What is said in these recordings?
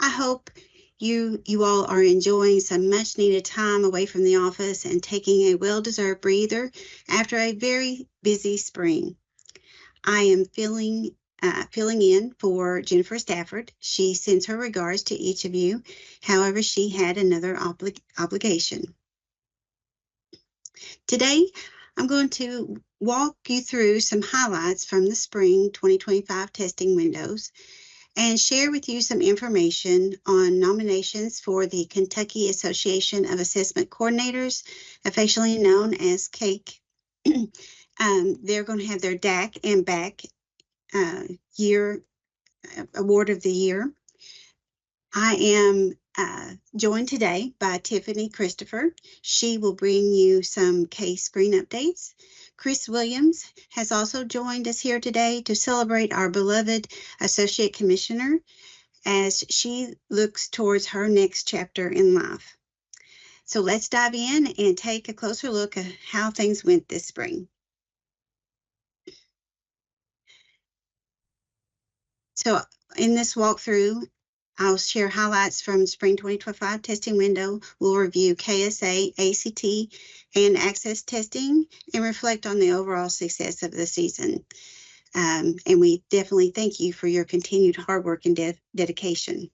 I hope you all are enjoying some much needed time away from the office and taking a well-deserved breather after a very busy spring. I am filling in for Jennifer Stafford. She sends her regards to each of you. However, she had another obligation. Today, I'm going to walk you through some highlights from the spring 2025 testing windows and share with you some information on nominations for the Kentucky Association of Assessment Coordinators, affectionately known as CAKE. They're going to have their DAC and BAC year award of the year. I am joined today by Tiffany Christopher. She will bring you some case screen updates. Chris Williams has also joined us here today to celebrate our beloved Associate Commissioner as she looks towards her next chapter in life. So let's dive in and take a closer look at how things went this spring. So in this walkthrough, I'll share highlights from spring 2025 testing window. We'll review KSA, ACT, and access testing and reflect on the overall success of the season. And we definitely thank you for your continued hard work and dedication.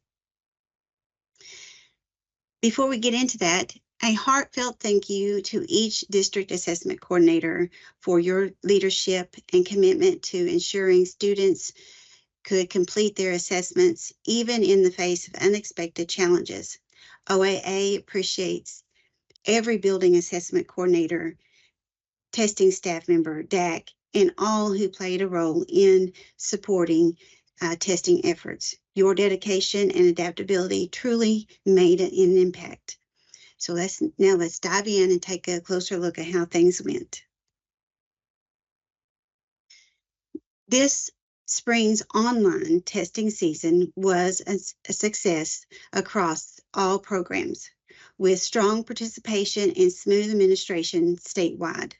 Before we get into that, a heartfelt thank you to each district assessment coordinator for your leadership and commitment to ensuring students could complete their assessments even in the face of unexpected challenges. OAA appreciates every building assessment coordinator, testing staff member, DAC, and all who played a role in supporting testing efforts. Your dedication and adaptability truly made an impact. So let's dive in and take a closer look at how things went. This spring's online testing season was a success across all programs, with strong participation and smooth administration statewide.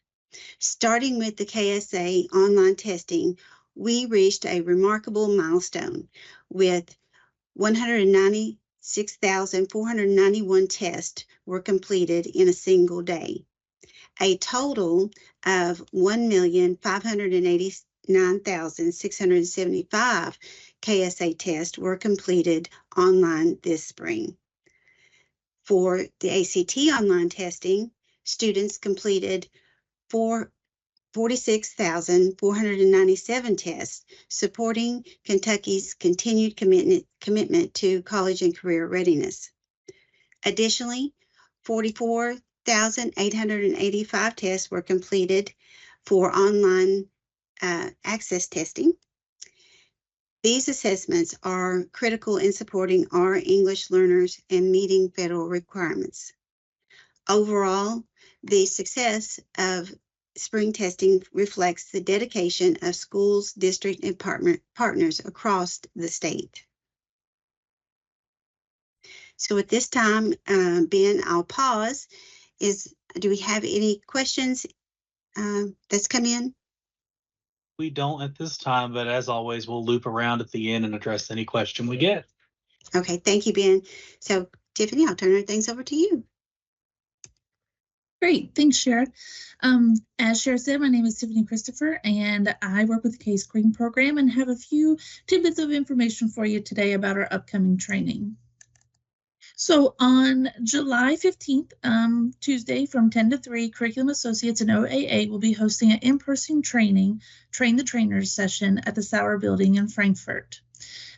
Starting with the KSA online testing, we reached a remarkable milestone with 196,491 tests were completed in a single day. A total of 1,589,675 KSA tests were completed online this spring. For the ACT online testing, students completed 46,497 tests, supporting Kentucky's continued commitment to college and career readiness. Additionally, 44,885 tests were completed for online access testing. These assessments are critical in supporting our English learners and meeting federal requirements. Overall, the success of spring testing reflects the dedication of schools, district, and partners across the state. So at this time, Ben, I'll pause. Do we have any questions that's come in? We don't at this time, but as always, we'll loop around at the end and address any question we get. Okay, thank you, Ben. So Tiffany, I'll turn things over to you. Great, thanks, Shara. As Shara said, my name is Tiffany Christopher, and I work with the Case Screen program and have a few tidbits of information for you today about our upcoming training. So on July 15th, Tuesday from 10 to 3, Curriculum Associates and OAA will be hosting an in-person training, Train the Trainers session at the Sauer Building in Frankfort.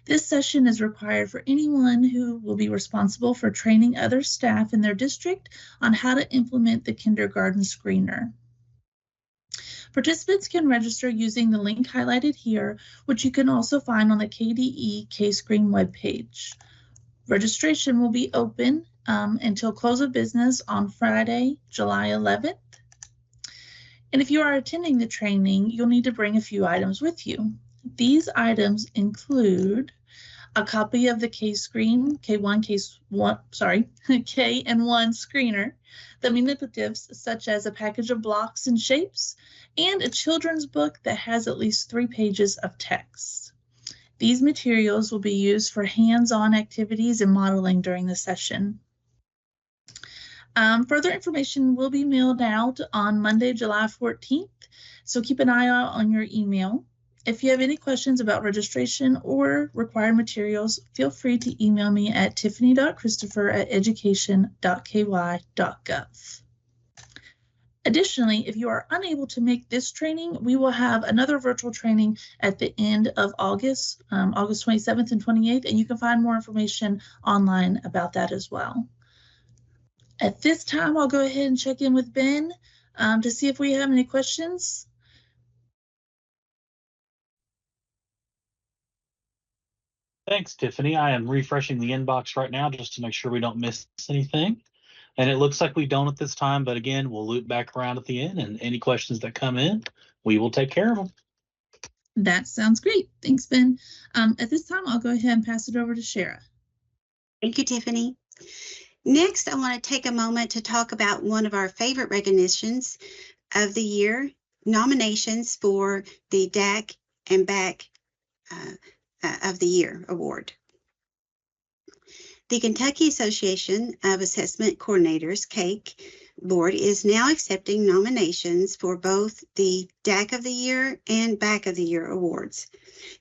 This session is required for anyone who will be responsible for training other staff in their district on how to implement the kindergarten screener. Participants can register using the link highlighted here, which you can also find on the KDE K-Screen webpage. Registration will be open until close of business on Friday, July 11th. And if you are attending the training, you'll need to bring a few items with you. These items include a copy of the K-Screen, K&1 screener, the manipulatives such as a package of blocks and shapes, and a children's book that has at least 3 pages of text. These materials will be used for hands-on activities and modeling during the session. Further information will be mailed out on Monday, July 14th, so keep an eye out on your email. If you have any questions about registration or required materials, feel free to email me at tiffany.christopher@education.ky.gov. Additionally, if you are unable to make this training, we will have another virtual training at the end of August, August 27th and 28th, and you can find more information online about that as well. At this time, I'll go ahead and check in with Ben to see if we have any questions. Thanks, Tiffany. I am refreshing the inbox right now just to make sure we don't miss anything. And it looks like we don't at this time, but again, we'll loop back around at the end, and any questions that come in, we will take care of them. That sounds great. Thanks, Ben. At this time, I'll go ahead and pass it over to Shara. Thank you, Tiffany. Next, I want to take a moment to talk about one of our favorite recognitions of the year, nominations for the DAC and BAC of the Year Award. The Kentucky Association of Assessment Coordinators, CAIC, board is now accepting nominations for both the DAC of the Year and BAC of the Year awards.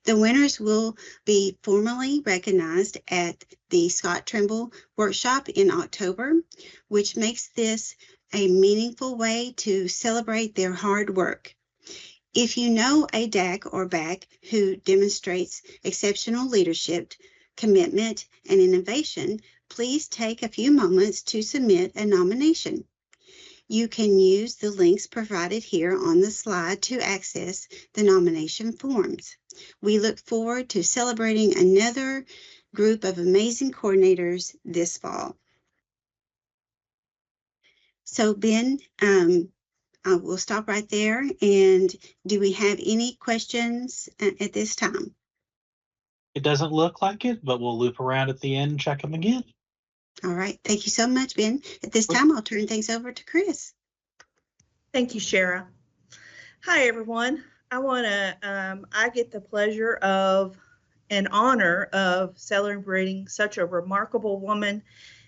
The winners will be formally recognized at the Scott Trimble workshop in October, which makes this a meaningful way to celebrate their hard work. If you know a DAC or BAC who demonstrates exceptional leadership, commitment, and innovation, please take a few moments to submit a nomination. You can use the links provided here on the slide to access the nomination forms. We look forward to celebrating another group of amazing coordinators this fall. So Ben, we'll stop right there. And do we have any questions at this time? It doesn't look like it, but we'll loop around at the end and check them again. All right. Thank you so much, Ben. At this time, I'll turn things over to Chris. Thank you, Shara. Hi, everyone. I get the pleasure of and honor of celebrating such a remarkable woman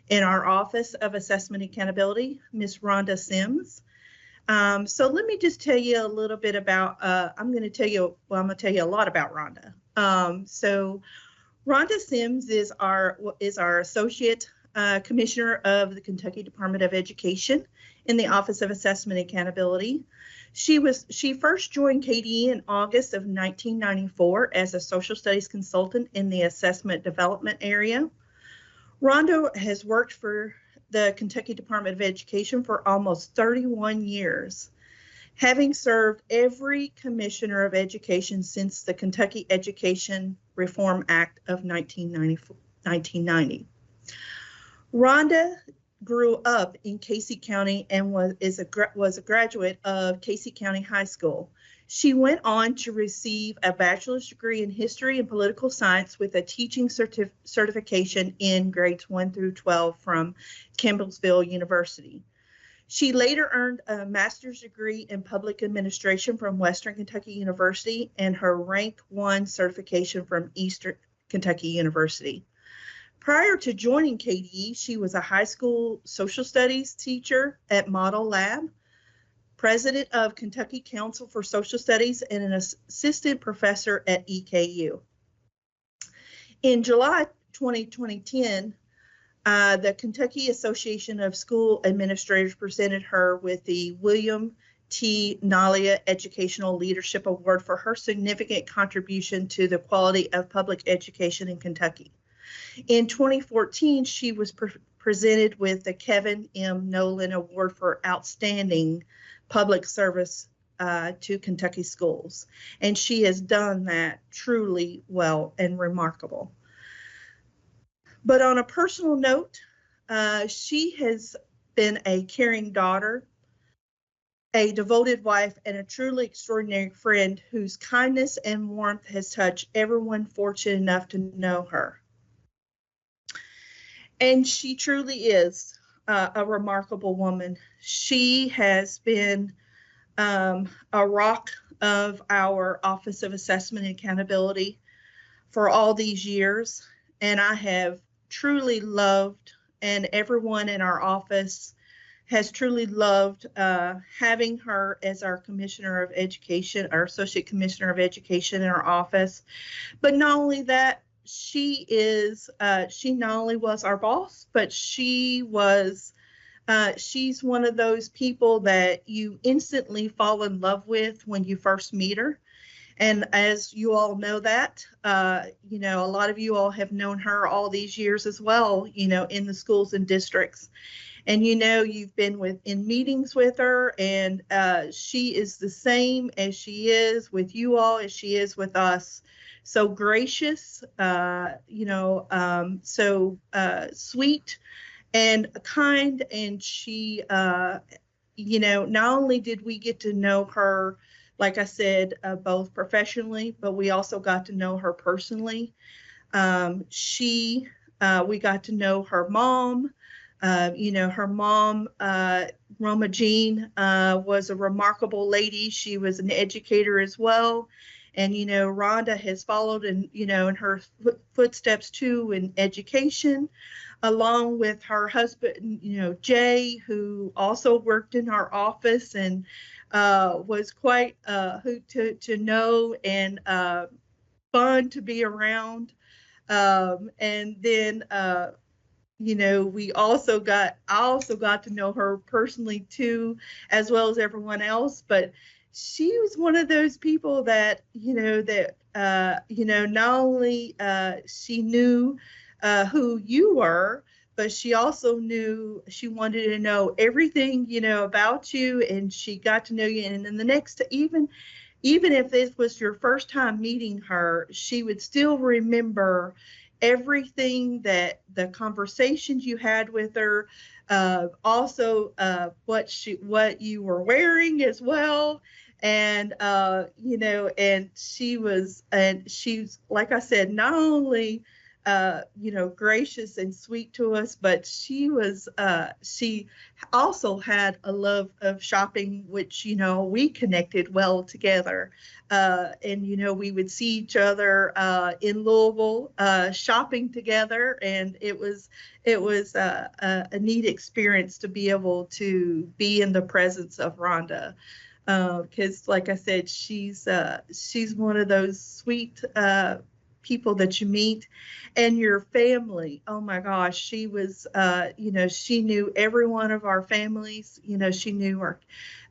in our Office of Assessment Accountability, Ms. Rhonda Sims. So let me just tell you a little bit about, I'm going to tell you a lot about Rhonda. So Rhonda Sims is our Associate Commissioner of the Kentucky Department of Education in the Office of Assessment Accountability. She first joined KDE in August of 1994 as a social studies consultant in the assessment development area. Rhonda has worked for the Kentucky Department of Education for almost 31 years, having served every commissioner of education since the Kentucky Education Reform Act of 1990. Rhonda grew up in Casey County and was a graduate of Casey County High School. She went on to receive a bachelor's degree in history and political science with a teaching certification in grades 1 through 12 from Campbellsville University. She later earned a master's degree in public administration from Western Kentucky University and her rank 1 certification from Eastern Kentucky University. Prior to joining KDE, she was a high school social studies teacher at Model Lab, president of Kentucky Council for Social Studies, and an assistant professor at EKU. In July 2010, the Kentucky Association of School Administrators presented her with the William T. Nalia Educational Leadership Award for her significant contribution to the quality of public education in Kentucky. In 2014, she was presented with the Kevin M. Nolan Award for Outstanding Public Service to Kentucky Schools, and she has done that truly well and remarkable. But on a personal note, she has been a caring daughter, a devoted wife, and a truly extraordinary friend whose kindness and warmth has touched everyone fortunate enough to know her. And she truly is a remarkable woman. She has been a rock of our Office of Assessment and Accountability for all these years, and I have truly loved, and everyone in our office has truly loved having her as our Commissioner of Education, our Associate Commissioner of Education in our office. But not only that, she not only was our boss, but she's one of those people that you instantly fall in love with when you first meet her. And as you all know that, you know, a lot of you all have known her all these years as well, you know, in the schools and districts. And, you know, you've been in meetings with her, and she is the same as she is with you all as she is with us. So gracious, you know, so sweet and kind. And she, you know, not only did we get to know her, like I said, both professionally, but we also got to know her personally. We got to know her mom. You know, her mom, Roma Jean, was a remarkable lady. She was an educator as well. And, you know, Rhonda has followed in her footsteps too in education, along with her husband, you know, Jay, who also worked in our office and was quite who to know and fun to be around. And then you know, I also got to know her personally too, as well as everyone else. But she was one of those people that, you know, not only she knew who you were, but she also knew, she wanted to know everything, you know, about you, and she got to know you. And then the next, even if this was your first time meeting her, she would still remember everything, that the conversations you had with her, also what you were wearing as well. And you know, and she's, like I said, not only you know, gracious and sweet to us, but she also had a love of shopping, which, you know, we connected well together. And, you know, we would see each other in Louisville shopping together. And it was a neat experience to be able to be in the presence of Rhonda. Because like I said, she's one of those sweet people that you meet. And your family, oh my gosh, she was, you know, she knew every one of our families. You know, she knew our,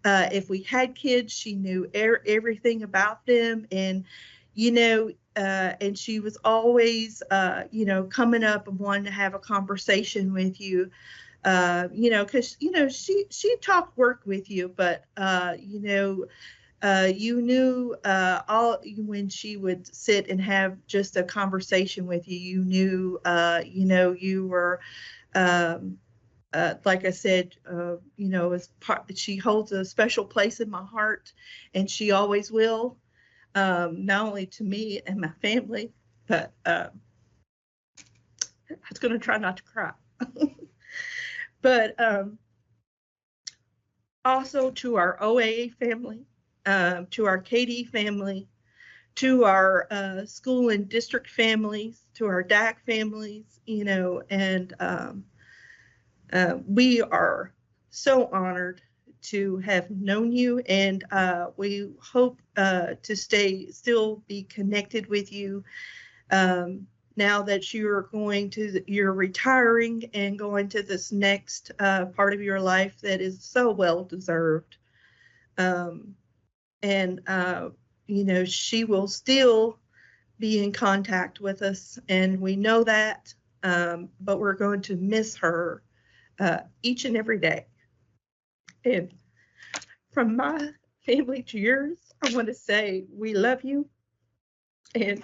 if we had kids, she knew everything about them. And, you know, and she was always, you know, coming up and wanting to have a conversation with you. You know, because, you know, she talked work with you, but, you know, you knew when she would sit and have just a conversation with you, you knew, you know, you were, like I said, you know, she holds a special place in my heart, and she always will, not only to me and my family, but I was going to try not to cry. But also to our OAA family, to our KD family, to our school and district families, to our DAC families, you know, and we are so honored to have known you, and we hope to still be connected with you now that you're retiring and going to this next part of your life that is so well deserved. And you know, she will still be in contact with us, and we know that, but we're going to miss her each and every day. And from my family to yours, I want to say we love you, and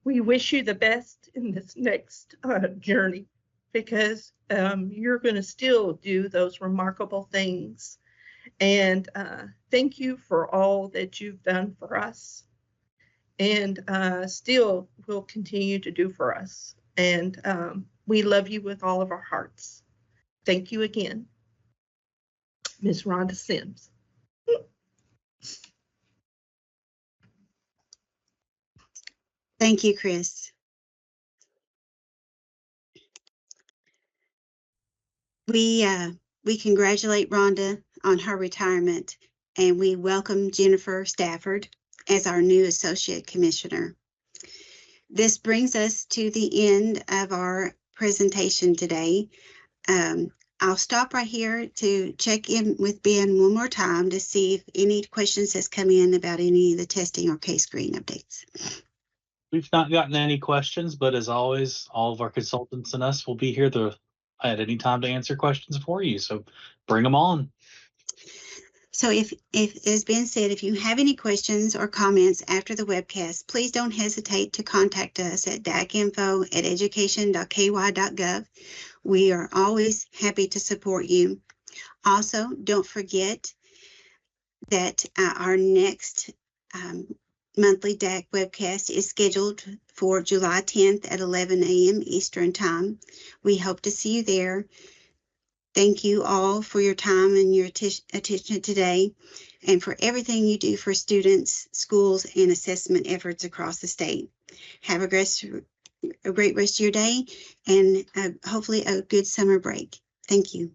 we wish you the best in this next journey, because you're going to still do those remarkable things. And thank you for all that you've done for us, and still will continue to do for us. And we love you with all of our hearts. Thank you again, Ms. Rhonda Sims. Thank you, Chris. We congratulate Rhonda on her retirement, and we welcome Jennifer Stafford as our new Associate Commissioner. This brings us to the end of our presentation today. I'll stop right here to check in with Ben one more time to see if any questions has come in about any of the testing or case screen updates. We've not gotten any questions, but as always, all of our consultants and us will be here at any time to answer questions for you. So bring them on. So if as Ben said, if you have any questions or comments after the webcast, please don't hesitate to contact us at dacinfo@education.ky.gov. We are always happy to support you. Also, don't forget that our next monthly DAC webcast is scheduled for July 10th at 11 a.m. Eastern Time. We hope to see you there. Thank you all for your time and your attention today, and for everything you do for students, schools, and assessment efforts across the state. Have a great rest of your day, and hopefully a good summer break. Thank you.